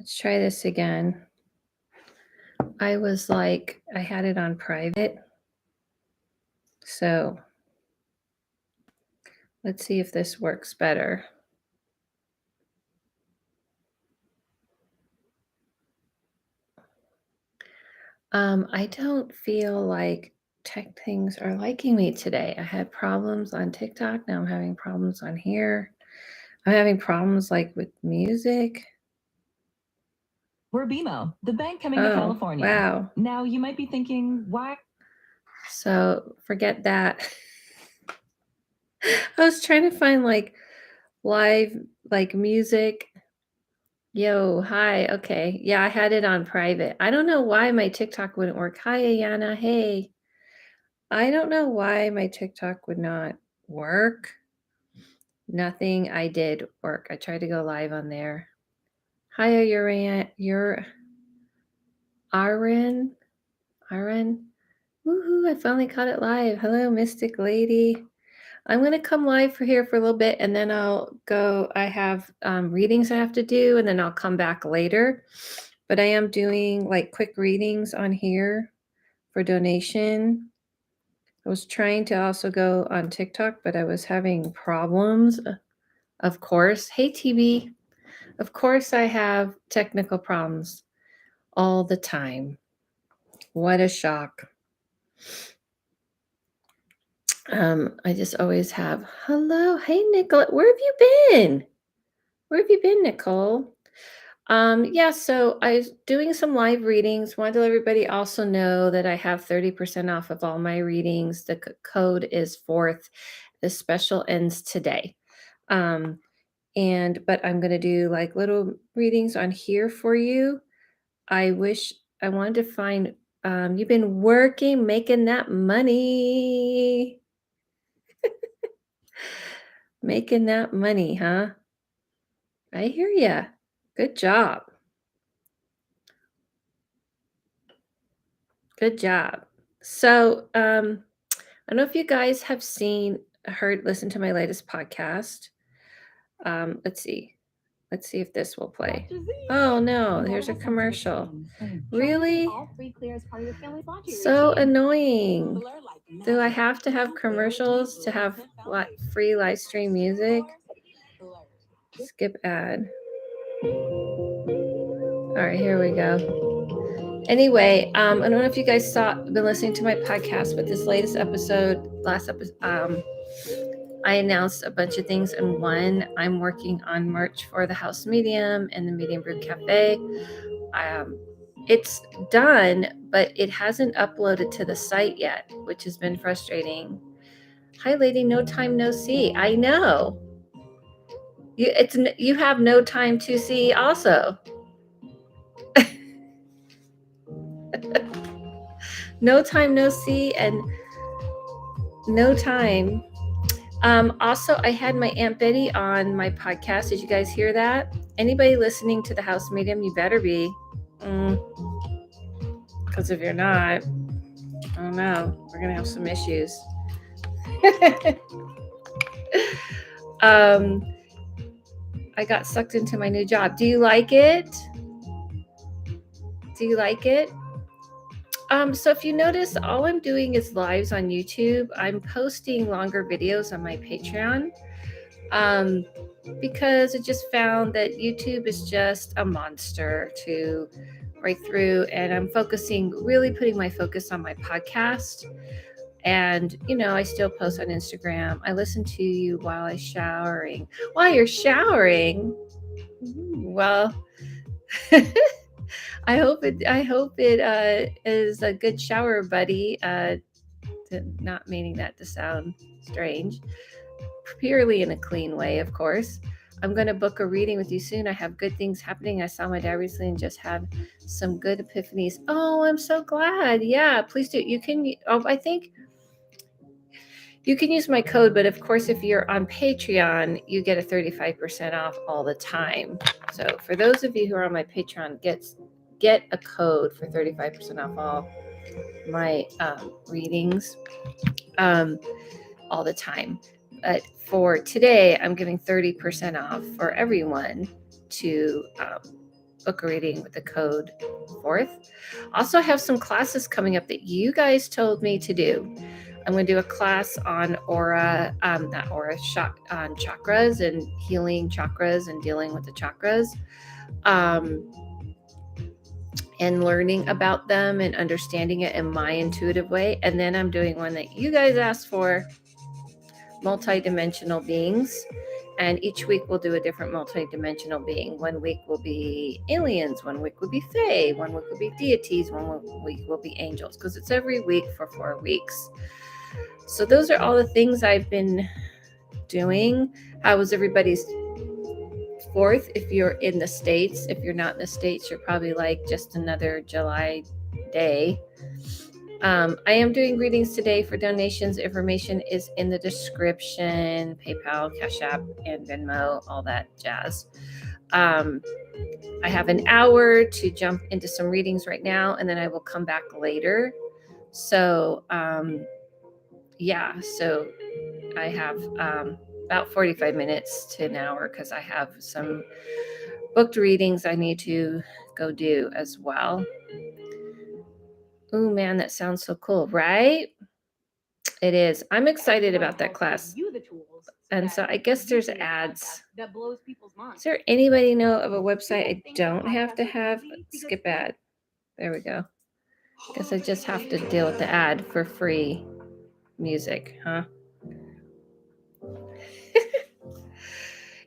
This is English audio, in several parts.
Let's try this again. I had it on private. So let's see if this works better. I don't feel like tech things are liking me today. I had problems on TikTok. Now I'm having problems on here. I'm having problems with music. We're BMO, the bank coming to California. Wow. Now you might be thinking, why? So forget that. I was trying to find live music. Yo, hi. Okay. Yeah, I had it on private. I don't know why my TikTok wouldn't work. Hi, Ayana. Hey. I don't know why my TikTok would not work. Nothing I did work. I tried to go live on there. Hi, you're Aaron. Aaron. Woohoo, I finally caught it live. Hello, Mystic Lady. I'm going to come live here for a little bit and then I'll go. I have readings I have to do and then I'll come back later. But I am doing quick readings on here for donation. I was trying to also go on TikTok, but I was having problems, of course. Hey, TB. Of course, I have technical problems all the time. What a shock. I just always have. Hello. Hey, Nicole. Where have you been? Where have you been, Nicole? Yeah, so I was doing some live readings. Wanted to let everybody also know that I have 30% off of all my readings. The code is 4th. The special ends today. But I'm going to do little readings on here for you. I wanted to find, you've been working, making that money. Making that money, huh? I hear ya. Good job. Good job. So, I don't know if you guys have listened to my latest podcast. Let's see. Let's see if this will play. Oh no, here's a commercial. Really? So annoying. Do I have to have commercials to have free live stream music? Skip ad. All right, here we go. Anyway, I don't know if you guys been listening to my podcast, but this last episode, I announced a bunch of things, and one, I'm working on merch for the House Medium and the Medium Brew Cafe. It's done, but it hasn't uploaded to the site yet, which has been frustrating. Hi, lady. No time, no see. I know. You have no time to see also. No time, no see, and no time. Also, I had my Aunt Betty on my podcast. Did you guys hear that? Anybody listening to the House Medium, you better be. Because if you're not, I don't know. We're going to have some issues. I got sucked into my new job. Do you like it? Do you like it? So if you notice, all I'm doing is lives on YouTube. I'm posting longer videos on my Patreon. Because I just found that YouTube is just a monster to right through, and I'm really putting my focus on my podcast. And I still post on Instagram. I listen to you while I'm showering. While you're showering, well, I hope it is a good shower, buddy. Not meaning that to sound strange. Purely in a clean way, of course. I'm going to book a reading with you soon. I have good things happening. I saw my dad recently and just had some good epiphanies. Oh, I'm so glad. Yeah, please do. I think you can use my code, but of course, if you're on Patreon, you get a 35% off all the time. So for those of you who are on my Patreon, get a code for 35% off all my readings all the time. But for today, I'm giving 30% off for everyone to book reading with the code 4th. Also, I have some classes coming up that you guys told me to do. I'm going to do a class on aura, not aura, on chakras and healing chakras and dealing with the chakras. And learning about them and understanding it in my intuitive way. And then I'm doing one that you guys asked for, multidimensional beings. And each week we'll do a different multidimensional being. One week will be aliens, one week will be fae, one week will be deities, one week will be angels, because it's every week for 4 weeks. So those are all the things I've been doing. How was everybody's 4th? If you're in the States, if you're not in the States, you're probably like just another July day. I am doing readings today for donations. Information is in the description. PayPal, Cash App, and Venmo, all that jazz. I have an hour to jump into some readings right now, and then I will come back later. So, yeah, so I have about 45 minutes to an hour because I have some booked readings I need to go do as well. Ooh, man, that sounds so cool, right? It is. I'm excited about that class. And so I guess there's ads. That blows people's minds. Does there anybody know of a website I don't have to have? Skip ad. There we go. Guess I just have to deal with the ad for free music, huh?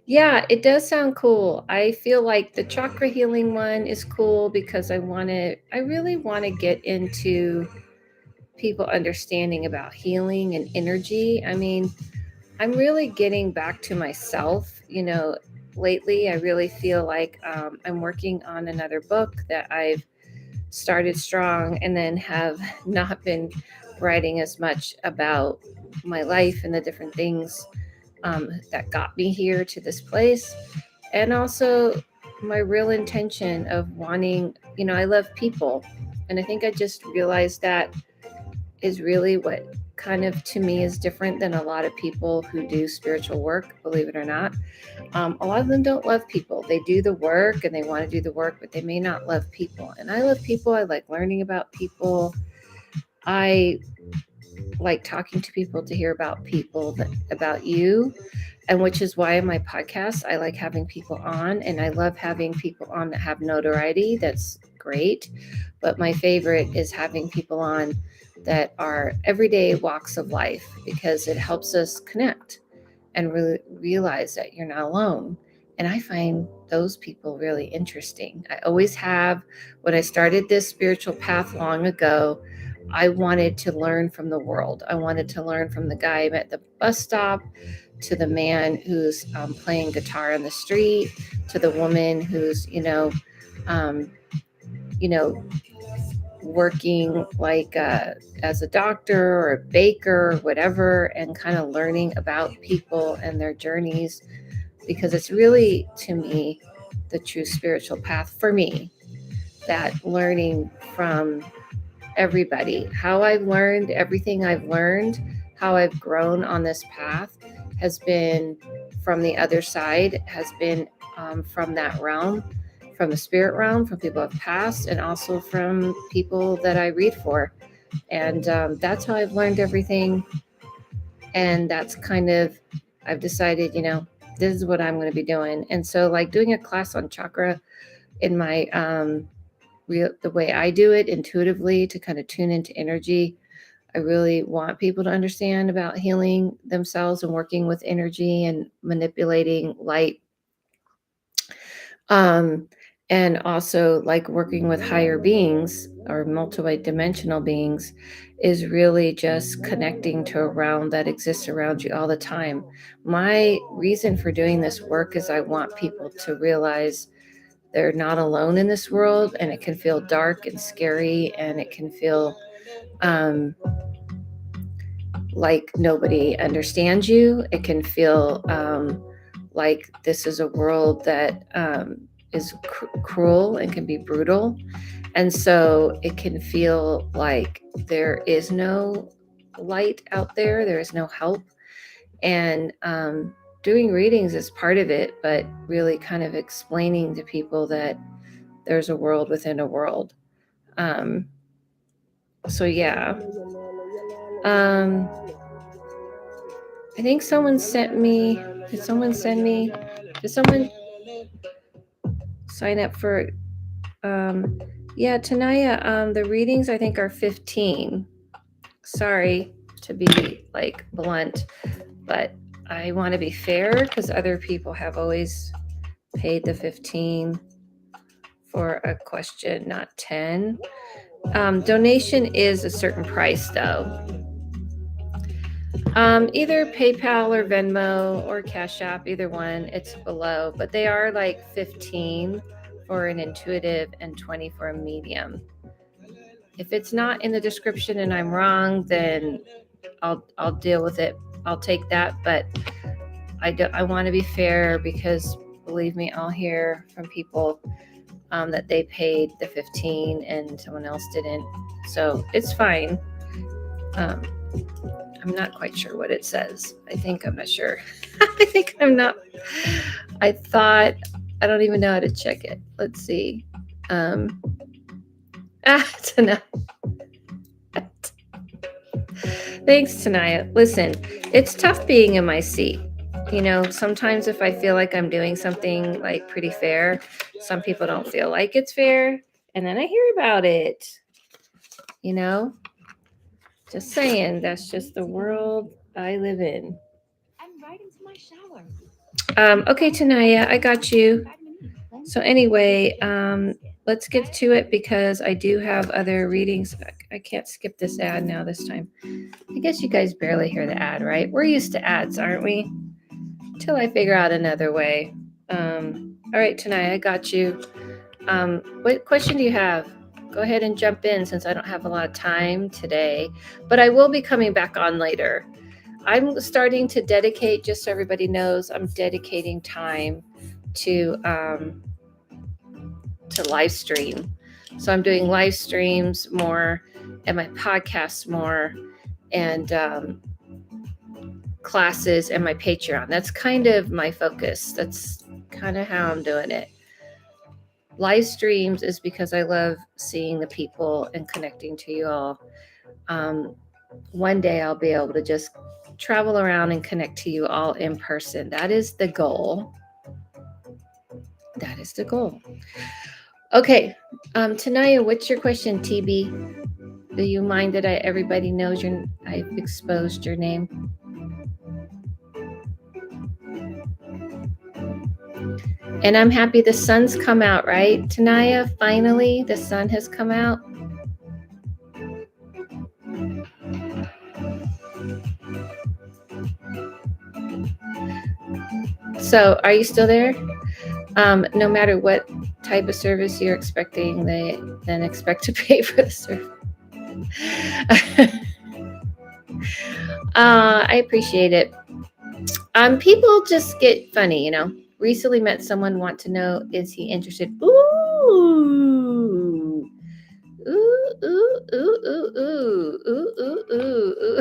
Yeah, it does sound cool. I feel like the chakra healing one is cool because I really want to get into people understanding about healing and energy. I mean, I'm really getting back to myself. Lately, I really feel like I'm working on another book that I've started strong and then have not been writing as much about my life and the different things that got me here to this place. And also my real intention of wanting, I love people. And I think I just realized that is really what kind of to me is different than a lot of people who do spiritual work, believe it or not. A lot of them don't love people. They do the work and they want to do the work, but they may not love people. And I love people. I like learning about people. I like talking to people to hear about people, about you. And which is why in my podcast, I like having people on, and I love having people on that have notoriety. That's great. But my favorite is having people on that are everyday walks of life, because it helps us connect and really realize that you're not alone. And I find those people really interesting. I always have. When I started this spiritual path long ago, I wanted to learn from the world. I wanted to learn from the guy I met at the bus stop, to the man who's playing guitar on the street, to the woman who's, um, you know, working like as a doctor or a baker or whatever, and kind of learning about people and their journeys, because it's really, to me, the true spiritual path for me, that learning from everybody. How I've learned everything I've learned, how I've grown on this path, has been from the other side, has been from that realm, from the spirit realm, from people who have passed, and also from people that I read for. And that's how I've learned everything. And that's kind of, I've decided, this is what I'm going to be doing. And so, like, doing a class on chakra in my the way I do it intuitively, to kind of tune into energy. I really want people to understand about healing themselves and working with energy and manipulating light. And also, like, working with higher beings or multi-dimensional beings is really just connecting to a realm that exists around you all the time. My reason for doing this work is I want people to realize they're not alone in this world, and it can feel dark and scary, and it can feel like nobody understands you. It can feel like this is a world that is cruel and can be brutal. And so it can feel like there is no light out there, there is no help. And doing readings is part of it, but really kind of explaining to people that there's a world within a world. So yeah. I think someone sent me. Did someone send me? Did someone sign up for? Yeah, Tanaya. The readings I think are 15. Sorry to be like blunt, but I want to be fair because other people have always paid the 15 for a question, not 10. Donation is a certain price though. Either PayPal or Venmo or Cash App, either one, it's below, but they are like 15 for an intuitive and 20 for a medium. If it's not in the description and I'm wrong, then I'll deal with it. I'll take that, but I want to be fair because believe me, I'll hear from people that they paid the 15 and someone else didn't. So it's fine. I'm not quite sure what it says. I'm not sure. I thought, I don't even know how to check it. Let's see. Tanaya. Thanks, Tanaya. Listen, it's tough being in my seat. Sometimes if I feel like I'm doing something like pretty fair, some people don't feel like it's fair. And then I hear about it. Just saying, that's just the world I live in. I'm right into my shower. Okay, Tanaya, I got you. So anyway, let's get to it because I do have other readings. I can't skip this ad now this time. I guess you guys barely hear the ad, right? We're used to ads, aren't we? Till I figure out another way. All right, Tanaya, I got you. What question do you have? Go ahead and jump in since I don't have a lot of time today, but I will be coming back on later. I'm starting to dedicate, just so everybody knows, I'm dedicating time to live stream. So I'm doing live streams more and my podcasts more and classes and my Patreon. That's kind of my focus. That's kind of how I'm doing it. Live streams is because I love seeing the people and connecting to you all. One day I'll be able to just travel around and connect to you all in person. That is the goal. That is the goal. Okay, Tanaya, what's your question, TB? Do you mind that everybody knows I've exposed your name? And I'm happy the sun's come out, right, Tanaya? Finally, the sun has come out. So, are you still there? No matter what type of service you're expecting, they then expect to pay for the service. I appreciate it. People just get funny, Recently met someone, want to know, is he interested? Ooh. Ooh, ooh, ooh, ooh, ooh, ooh, ooh, ooh, ooh.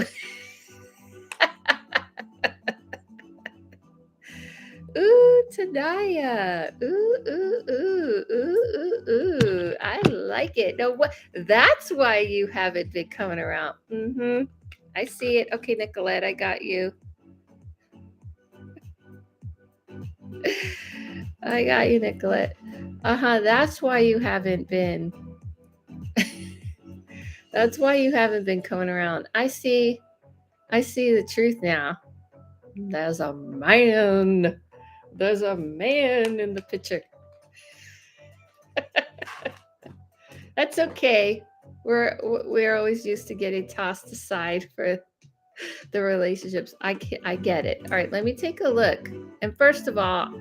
Ooh, Tanaya. Ooh, ooh, ooh, ooh, ooh, ooh. I like it. No, what? That's why you haven't been coming around. Mm-hmm. I see it. Okay, Nicolette, I got you. I got you, Nicolette. That's why you haven't been. That's why you haven't been coming around. I see the truth now. There's a man. There's a man in the picture. That's okay. We're always used to getting tossed aside for the relationships. I get it. All right, let me take a look. And first of all,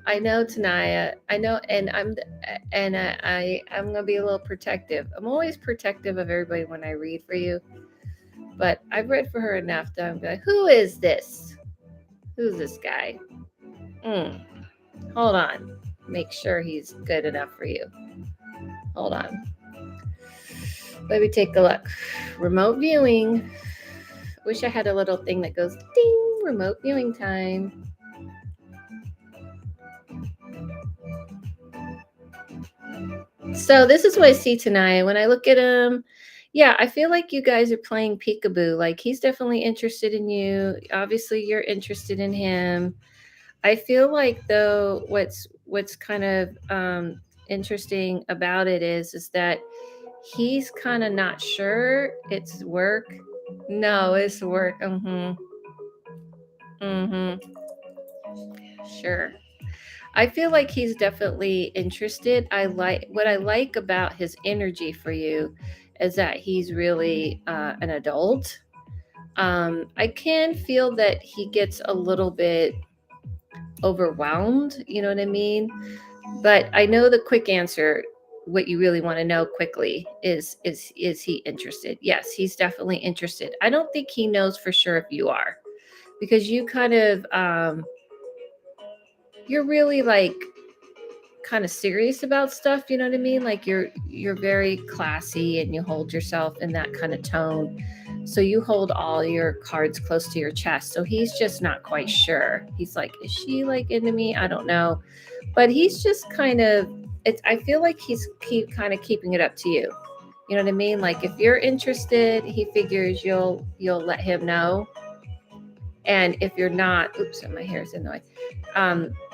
I know Tanaya. I know, and I'm gonna be a little protective. I'm always protective of everybody when I read for you, but I've read for her enough that I'm like, who is this? Who's this guy? Hold on. Make sure he's good enough for you. Hold on. Let me take a look. Remote viewing. Wish I had a little thing that goes ding, remote viewing time. So this is what I see tonight. When I look at him, yeah, I feel like you guys are playing peekaboo. Like he's definitely interested in you. Obviously, you're interested in him. I feel like though what's kind of interesting about it is that he's kind of not sure it's work. No, it's work. Mm-hmm. Mm-hmm. Sure. I feel like he's definitely interested. What I like about his energy for you is that he's really an adult. I can feel that he gets a little bit overwhelmed, you know what I mean? But I know the quick answer, what you really want to know quickly is he interested? Yes, he's definitely interested. I don't think he knows for sure if you are, because you kind of you're really like kind of serious about stuff, you know what I mean? Like you're very classy and you hold yourself in that kind of tone. So you hold all your cards close to your chest. So he's just not quite sure. He's like, is she like into me? I don't know. But he's just kind of it's I feel like he's kind of keeping it up to you. You know what I mean? Like if you're interested, he figures you'll let him know. And if you're not, oops, my hair's in the way.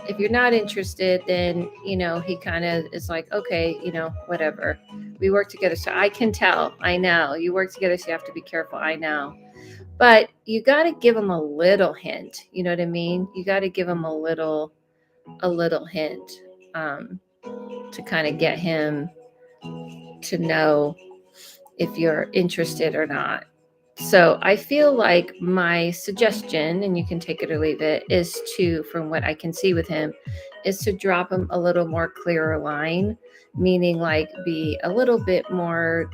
If you're not interested, then he kind of is like, okay, whatever. We work together, so I can tell. I know you work together, so you have to be careful. I know, but you got to give him a little hint. You know what I mean? You got to give him a little hint to kind of get him to know if you're interested or not. So I feel like my suggestion, and you can take it or leave it, is to, from what I can see with him, is to drop him a little more clearer line, meaning like be a little bit more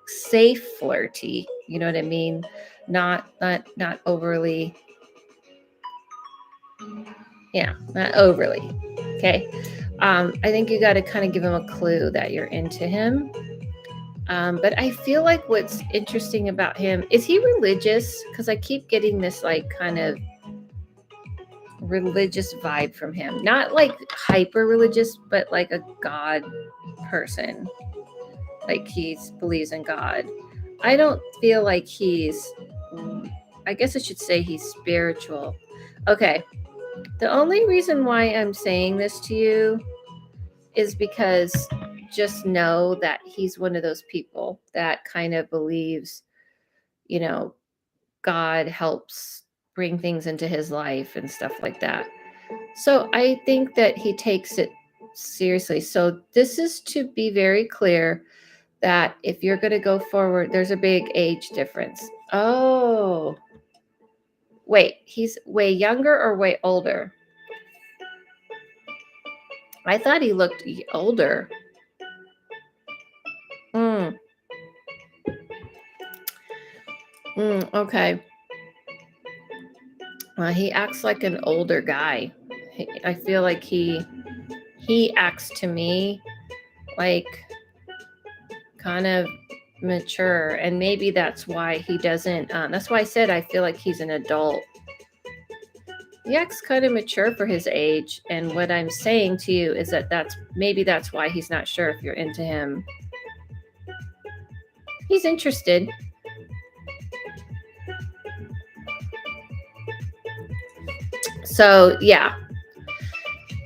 safe flirty. You know what I mean? Not overly. Yeah, not overly. Okay. I think you got to kind of give him a clue that you're into him. But I feel like what's interesting about him is he religious? Because I keep getting this like kind of religious vibe from him. Not like hyper religious, but like a God person. Like he believes in God. I don't feel like I guess I should say he's spiritual. Okay. The only reason why I'm saying this to you is because just know that he's one of those people that kind of believes, you know, God helps bring things into his life and stuff like that. So I think that he takes it seriously. So this is to be very clear that if you're going to go forward, there's a big age difference. Oh, wait, he's way younger or way older? I thought he looked older. Mm, okay. He acts like an older guy. I feel like he acts to me like kind of mature, and maybe that's why he doesn't. That's why I said I feel like he's an adult. He acts kind of mature for his age, and what I'm saying to you is that that's why he's not sure if you're into him. He's interested. So yeah,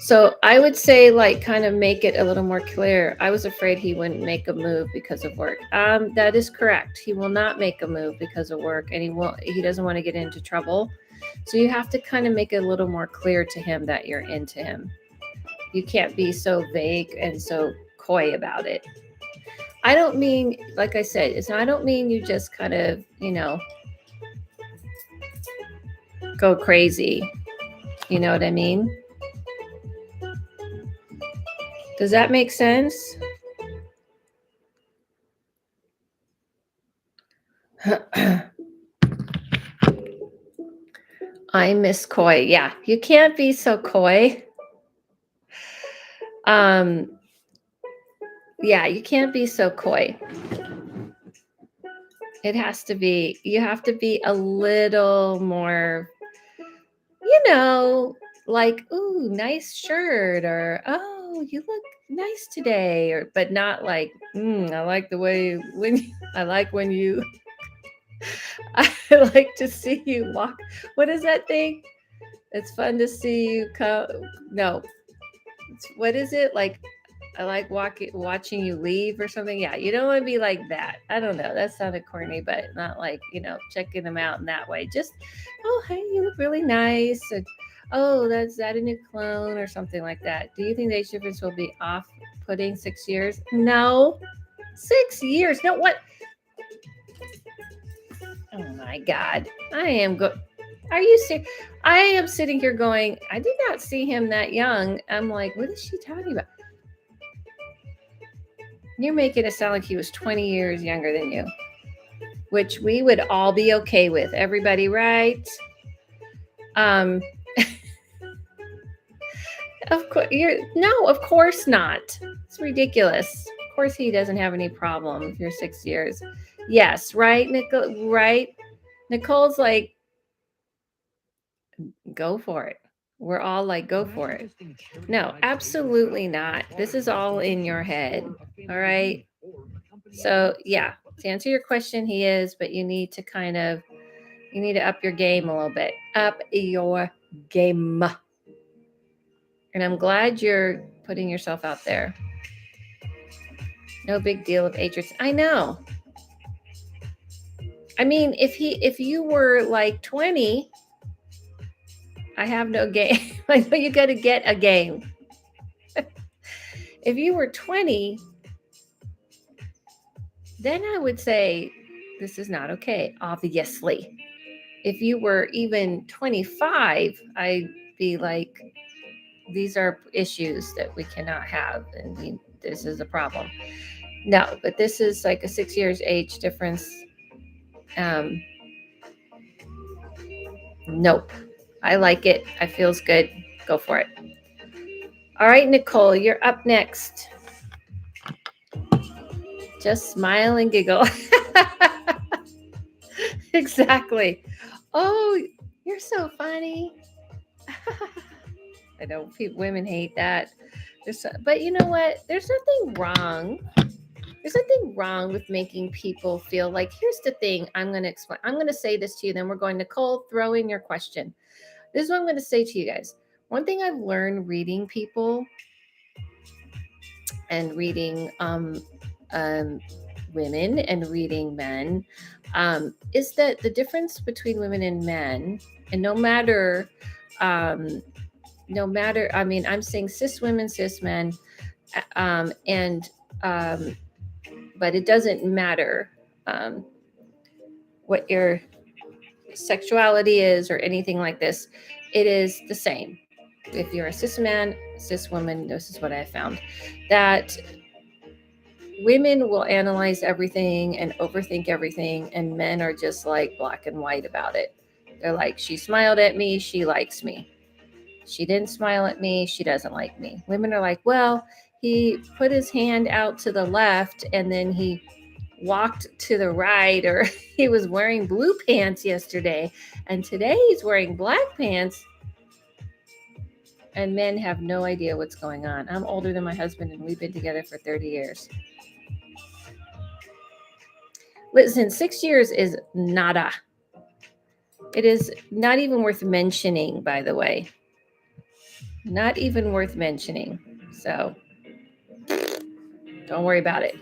so I would say like kind of make it a little more clear. I was afraid he wouldn't make a move because of work. That is correct. He will not make a move because of work, and he doesn't want to get into trouble. So you have to kind of make it a little more clear to him that you're into him. You can't be so vague and so coy about it. I don't mean, like I said, I don't mean you just kind of, go crazy. You know what I mean? Does that make sense? I miss coy. Yeah, you can't be so coy. Yeah, you can't be so coy. You have to be a little more, like, ooh, nice shirt, or oh, you look nice today, or but not like, I like the way when I like when you I like to see you walk. What is that thing? It's fun to see you come. No, what is it like? I like watching you leave or something. Yeah, you don't want to be like that. I don't know. That sounded corny, but not like checking them out in that way. Just, oh hey, you look really nice. Oh, that's that a new clone or something like that. Do you think the age difference will be off-putting 6 years? No, 6 years. No, what? Oh my God, I am good. Are you serious? I am sitting here going, I did not see him that young. I'm like, what is she talking about? You're making it sound like he was 20 years younger than you, which we would all be okay with. Everybody, right? Um, of course, no, of course not. It's ridiculous. Of course, he doesn't have any problem if you're 6 years. Yes, right, Nicole. Right, Nicole's like, go for it. We're all like, go for it. No, absolutely not. This is all in your head. All right. So, yeah, to answer your question, he is, but you need to up your game a little bit. Up your game. And I'm glad you're putting yourself out there. No big deal of age. I know. I mean, if you were like 20, I have no game. I know you got to get a game. If you were 20, then I would say this is not okay, obviously. If you were even 25, I'd be like, these are issues that we cannot have, and this is a problem. No, but this is like a 6 years age difference. Um, nope. I like it. I feels good. Go for it. All right, Nicole, you're up next. Just smile and giggle. Exactly. Oh, you're so funny. I know women hate that. But you know what? There's nothing wrong. There's nothing wrong with making people feel like, here's the thing I'm going to explain. I'm going to say this to you. Then we're going, Nicole, throw in your question. This is what I'm going to say to you guys. One thing I've learned reading people and reading women and reading men is that the difference between women and men, and I mean, I'm saying cis women, cis men, and but it doesn't matter what your sexuality is or anything like this. It is the same. If you're a cis man, cis woman, this is what I found, that women will analyze everything and overthink everything, and men are just like black and white about it. They're like, she smiled at me, she likes me. She didn't smile at me, she doesn't like me. Women are like, well, he put his hand out to the left and then he walked to the right, or he was wearing blue pants yesterday and today he's wearing black pants. And men have no idea what's going on. I'm older than my husband and we've been together for 30 years. Listen, 6 years is nada. It is not even worth mentioning, by the way. Not even worth mentioning. So don't worry about it.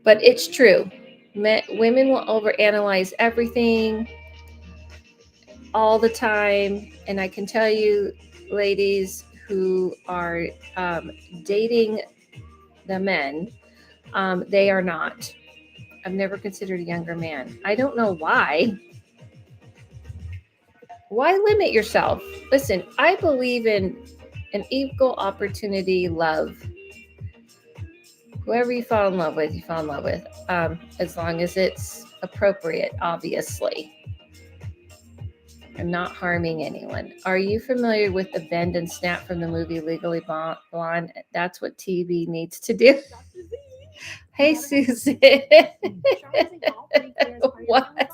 But it's true. Women will overanalyze everything all the time. And I can tell you, ladies who are dating the men, they are not. I've never considered a younger man. I don't know why. Why limit yourself? Listen, I believe in an equal opportunity love. Whoever you fall in love with, you fall in love with, as long as it's appropriate, obviously, and not harming anyone. Are you familiar with the bend and snap from the movie Legally Blonde? That's what TV needs to do. Hey, Susan. What?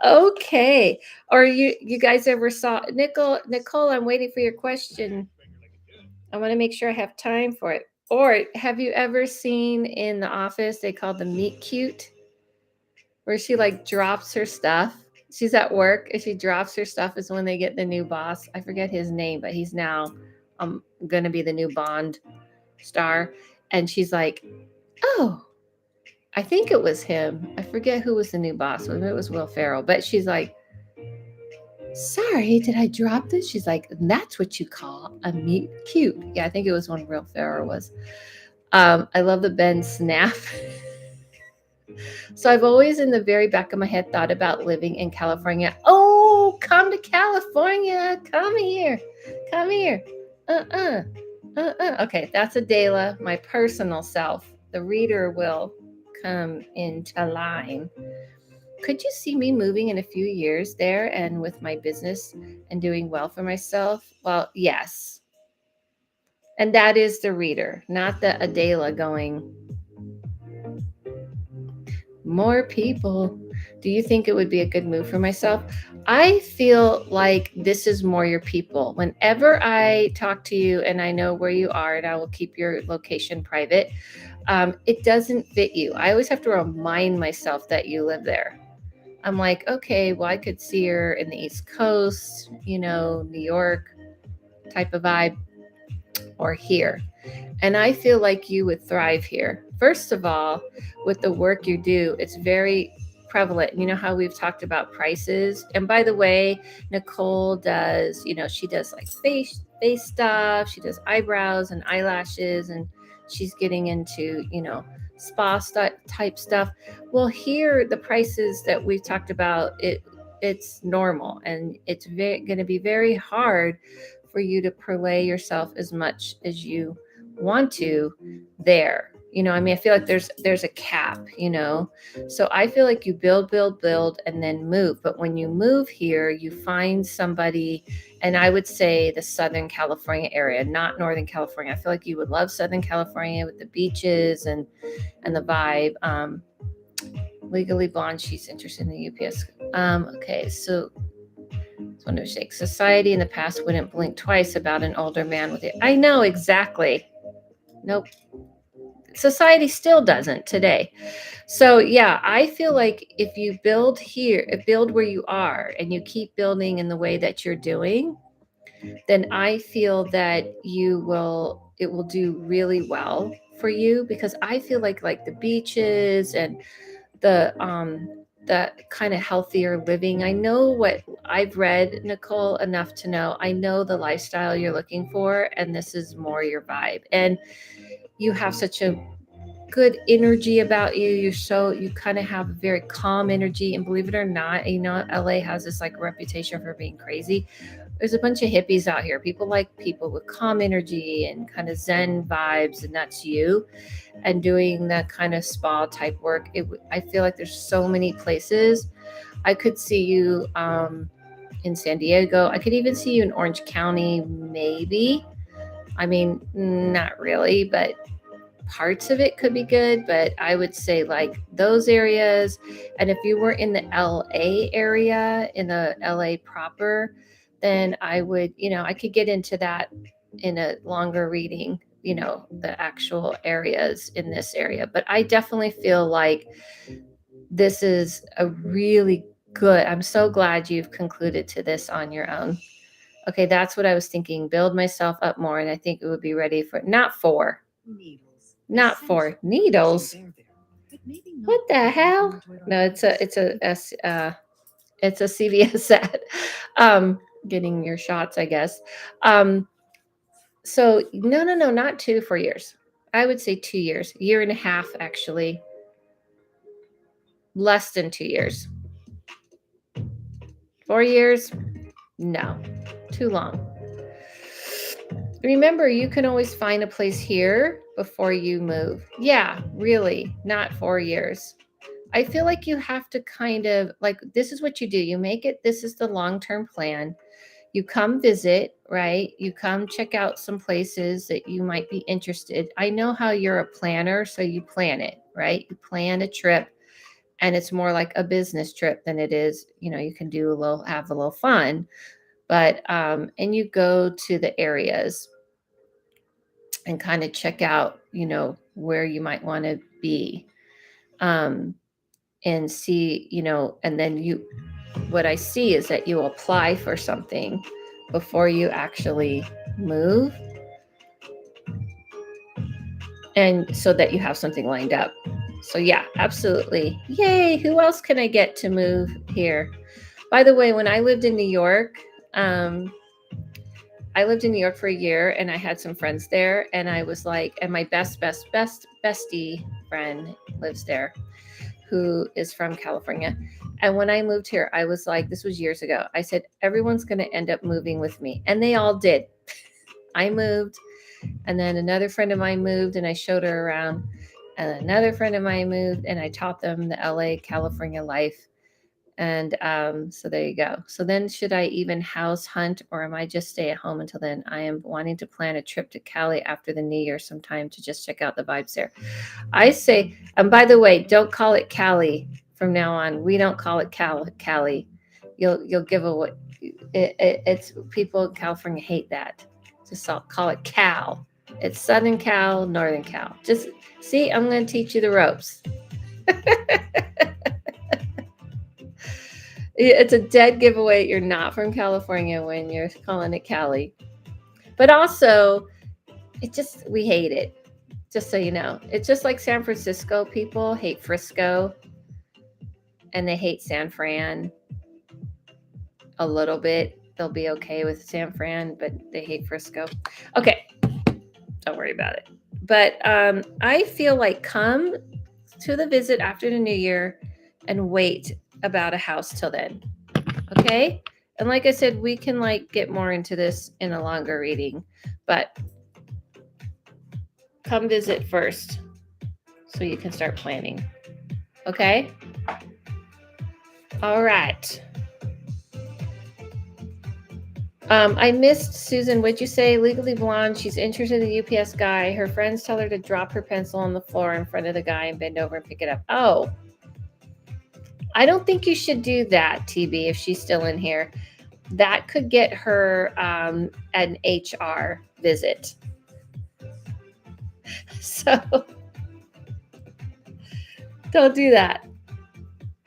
Okay. Or you guys ever saw Nicole? I'm waiting for your question. I want to make sure I have time for it. Or have you ever seen in The Office, they call the meet cute, where she like drops her stuff? She's at work and she drops her stuff is when they get the new boss. I forget his name, but he's now going to be the new Bond star. And she's like, oh, I think it was him. I forget who was the new boss. Maybe it was Will Ferrell. But she's like, sorry, did I drop this? She's like, that's what you call a meet cute. Yeah, I think it was when Will Ferrell was. I love the Ben snap. So I've always, in the very back of my head, thought about living in California. Oh, come to California. Come here. Come here. Okay, that's Adela, my personal self. The reader will come into line. Could you see me moving in a few years there and with my business and doing well for myself? Well, yes. And that is the reader, not the Adela going, more people. Do you think it would be a good move for myself? I feel like this is more your people. Whenever I talk to you and I know where you are, and I will keep your location private, it doesn't fit you. I always have to remind myself that you live there. I'm like, okay, well, I could see her in the East Coast, New York type of vibe, or here. And I feel like you would thrive here. First of all, with the work you do, it's very prevalent. You know how we've talked about prices. And by the way, Nicole does, she does like face stuff, she does eyebrows and eyelashes, and she's getting into, spa type stuff. Well, here the prices that we've talked about, it's normal, and it's going to be very hard for you to parlay yourself as much as you want to there. I feel like there's a cap, so I feel like you build and then move. But when you move here, you find somebody, and I would say the Southern California area, not Northern California. I feel like you would love Southern California with the beaches and the vibe. Legally Blonde, she's interested in the UPS. Okay, so one of shake. Society in the past wouldn't blink twice about an older man with it. I know exactly. Nope. Society still doesn't today. So yeah, I feel like if you build here, build where you are, and you keep building in the way that you're doing, then I feel that it will do really well for you, because I feel like the beaches and the kind of healthier living. I know what I've read, Nicole, enough to know. I know the lifestyle you're looking for, and this is more your vibe. And you have such a good energy about you. You kind of have a very calm energy. And believe it or not, LA has this like reputation for being crazy. There's a bunch of hippies out here. People like people with calm energy and kind of Zen vibes, and that's you. And doing that kind of spa type work, I feel like there's so many places. I could see you in San Diego. I could even see you in Orange County, maybe. I mean, not really, but parts of it could be good. But I would say like those areas. And if you were in the LA area, in the LA proper, then I would, I could get into that in a longer reading, the actual areas in this area. But I definitely feel like this is a really good, I'm so glad you've concluded to this on your own. Okay, that's what I was thinking. Build myself up more, and I think it would be ready for not for needles. What the hell? No, it's a CVS ad. Getting your shots, I guess. So no, not 4 years. I would say 2 years, year and a half, actually. Less than 2 years. 4 years? No, too long. Remember, you can always find a place here before you move. Yeah, really, not 4 years. I feel like you have to kind of like, this is what you do. You make it, this is the long-term plan. You come visit, right? You come check out some places that you might be interested. I know how you're a planner, so you plan it, right? You plan a trip, and it's more like a business trip than it is, you can have a little fun. But and you go to the areas. and kind of check out, where you might want to be. Um, and see, and then what I see is that you apply for something before you actually move, and so that you have something lined up. So yeah, absolutely. Yay. Who else can I get to move here? By the way, when I lived in New York, I lived in New York for a year, and I had some friends there, and I was like, and my bestie friend lives there, who is from California. And when I moved here, I was like, this was years ago. I said, everyone's going to end up moving with me. And they all did. I moved, and then another friend of mine moved, and I showed her around. And another friend of mine moved, and I taught them the LA, California life. And so there you go. So then, should I even house hunt, or am I just stay at home until then? I am wanting to plan a trip to Cali after the new year sometime to just check out the vibes there. I say, and by the way, don't call it Cali from now on. We don't call it Cali. You'll give away. It's people in California hate that. Just call it Cal. It's Southern Cal, Northern Cal. Just see, I'm going to teach you the ropes. It's a dead giveaway. You're not from California when you're calling it Cali. But also, we hate it. Just so you know, it's just like San Francisco. People hate Frisco, and they hate San Fran a little bit. They'll be okay with San Fran, but they hate Frisco. Okay, don't worry about it. But I feel like come to the visit after the new year and wait about a house till then. Okay? And like I said, we can get more into this in a longer reading, but come visit first so you can start planning. Okay? All right. I missed Susan. What'd you say? Legally Blonde. She's interested in the UPS guy. Her friends tell her to drop her pencil on the floor in front of the guy and bend over and pick it up. Oh, I don't think you should do that, TB, if she's still in here. That could get her an HR visit. So don't do that.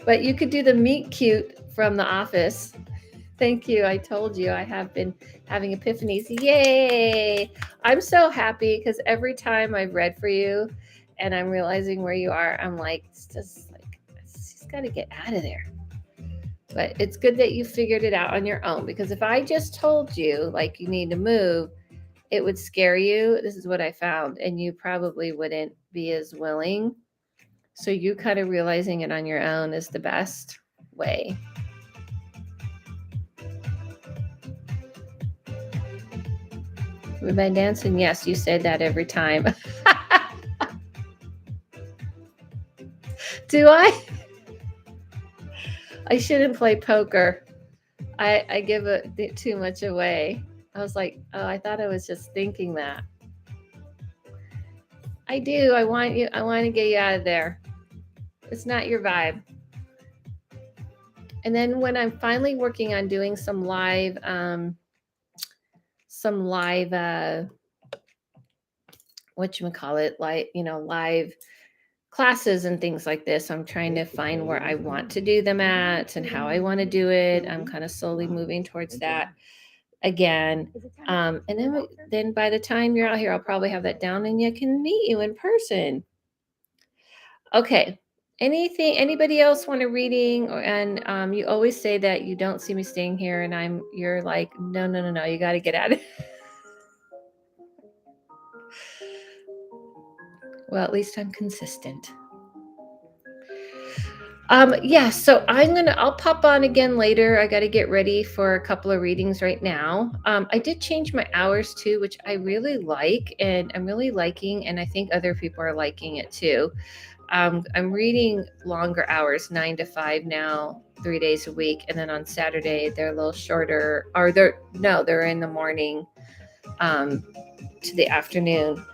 But you could do the meet cute from The Office. Thank you. I told you I have been having epiphanies. Yay! I'm so happy because every time I've read for you and I'm realizing where you are, I'm like, she's got to get out of there. But it's good that you figured it out on your own, because if I just told you you need to move, it would scare you. This is what I found, and you probably wouldn't be as willing. So you kind of realizing it on your own is the best way. By dancing, yes, you say that every time. Do I? I shouldn't play poker. I give it too much away. I was like, oh, I thought I was just thinking that. I do. I want to get you out of there. It's not your vibe. And then when I'm finally working on doing some live whatchamacallit, live classes and things like this, I'm trying to find where I want to do them at and how I want to do it. I'm kind of slowly moving towards that again. And then by the time you're out here, I'll probably have that down and I can meet you in person. Okay. Anybody else want a reading? And you always say that you don't see me staying here, and you're like, no, you got to get out of it. Well, at least I'm consistent. Yeah, so I'll pop on again later. I got to get ready for a couple of readings right now. I did change my hours too, which I really like, and I'm really liking, and I think other people are liking it too. I'm reading longer hours, 9 to 5 now, 3 days a week. And then on Saturday, they're a little shorter, or they're in the morning to the afternoon.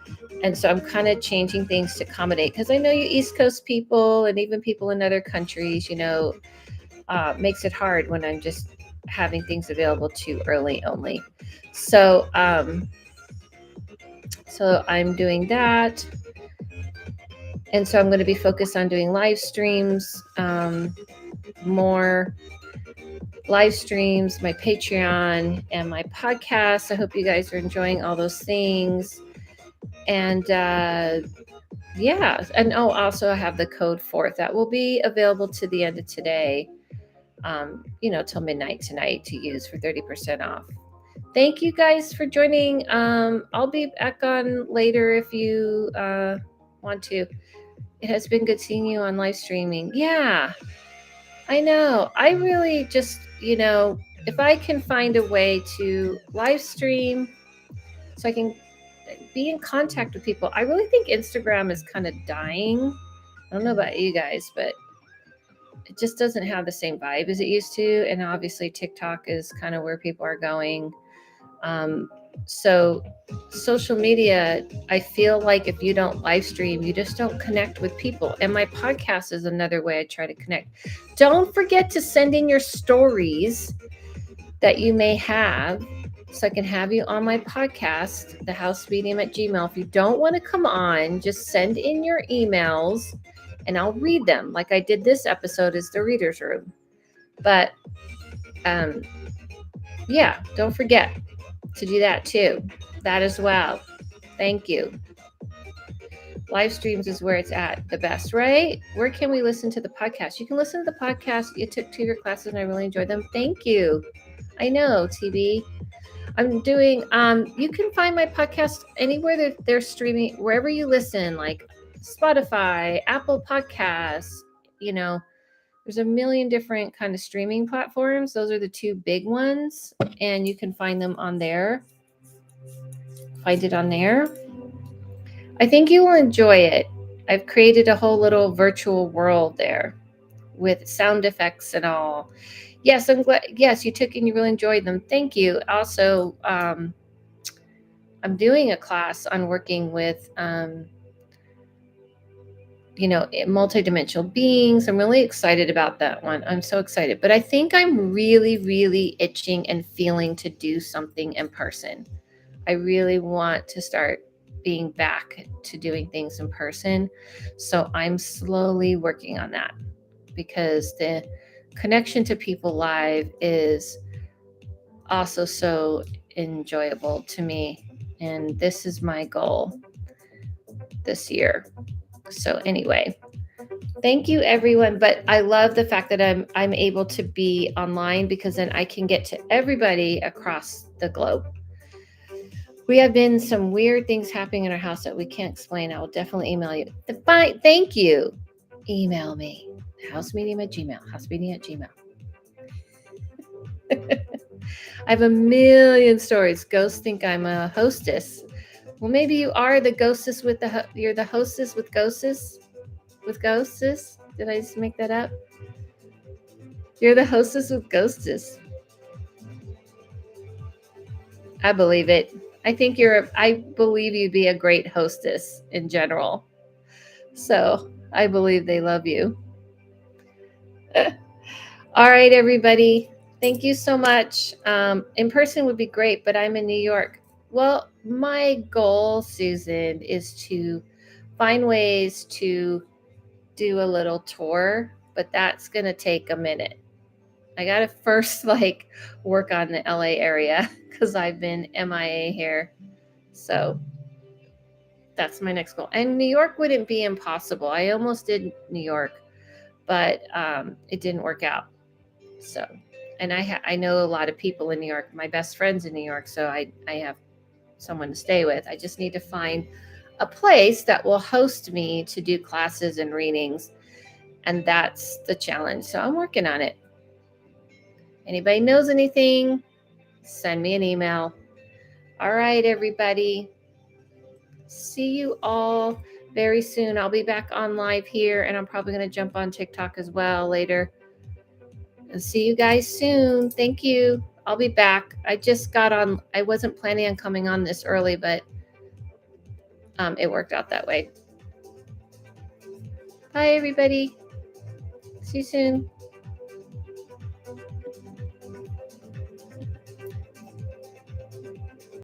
And so I'm kind of changing things to accommodate, because I know you East Coast people and even people in other countries, makes it hard when I'm just having things available too early only. So So I'm doing that. And so I'm going to be focused on doing live streams, more live streams, my Patreon, and my podcast. I hope you guys are enjoying all those things. And yeah, and also I have the code 4th that will be available to the end of today, till midnight tonight to use for 30% off. Thank you guys for joining. I'll be back on later if you want to. It has been good seeing you on live streaming. Yeah, I know. I really just, if I can find a way to live stream so I can be in contact with people. I really think Instagram is kind of dying. I don't know about you guys, but it just doesn't have the same vibe as it used to. And obviously, TikTok is kind of where people are going. So, social media, I feel like if you don't live stream, you just don't connect with people. And my podcast is another way I try to connect. Don't forget to send in your stories that you may have so I can have you on my podcast, thehousemedium@gmail. If you don't want to come on, just send in your emails and I'll read them. Like I did this episode is the reader's room. But yeah, don't forget to do that too. That as well. Thank you. Live streams is where it's at the best, right? Where can we listen to the podcast? You can listen to the podcast. You took 2 of your classes and I really enjoyed them. Thank you. I know, TB. I'm doing, you can find my podcast anywhere that they're streaming, wherever you listen, like Spotify, Apple Podcasts, there's a million different kind of streaming platforms. Those are the 2 big ones, and you can find them on there. Find it on there. I think you will enjoy it. I've created a whole little virtual world there with sound effects and all. Yes, I'm glad. Yes, you took and you really enjoyed them. Thank you. Also, I'm doing a class on working with, multidimensional beings. I'm really excited about that one. I'm so excited. But I think I'm really, really itching and feeling to do something in person. I really want to start being back to doing things in person. So I'm slowly working on that because the connection to people live is also so enjoyable to me. And this is my goal this year. So anyway, thank you everyone. But I love the fact that I'm able to be online because then I can get to everybody across the globe. We have been some weird things happening in our house that we can't explain. I will definitely email you. Thank you. Email me. Housemedium@gmail. Housemedium@gmail. I have a million stories. Ghosts think I'm a hostess. Well, maybe you are the ghostess with you're the hostess with ghostess? With ghostess? Did I just make that up? You're the hostess with ghostess. I believe it. I believe you'd be a great hostess in general. So I believe they love you. All right, everybody. Thank you so much. In person would be great, but I'm in New York. Well, my goal, Susan, is to find ways to do a little tour, but that's going to take a minute. I got to first work on the LA area because I've been MIA here. So that's my next goal. And New York wouldn't be impossible. I almost did New York, but it didn't work out. So, and I know a lot of people in New York, my best friends in New York. So I have someone to stay with. I just need to find a place that will host me to do classes and readings. And that's the challenge. So I'm working on it. Anybody knows anything, send me an email. All right, everybody. See you all very soon. I'll be back on live here, and I'm probably going to jump on TikTok as well later. And see you guys soon. Thank you. I'll be back. I just got on. I wasn't planning on coming on this early, but it worked out that way. Bye, everybody. See you soon.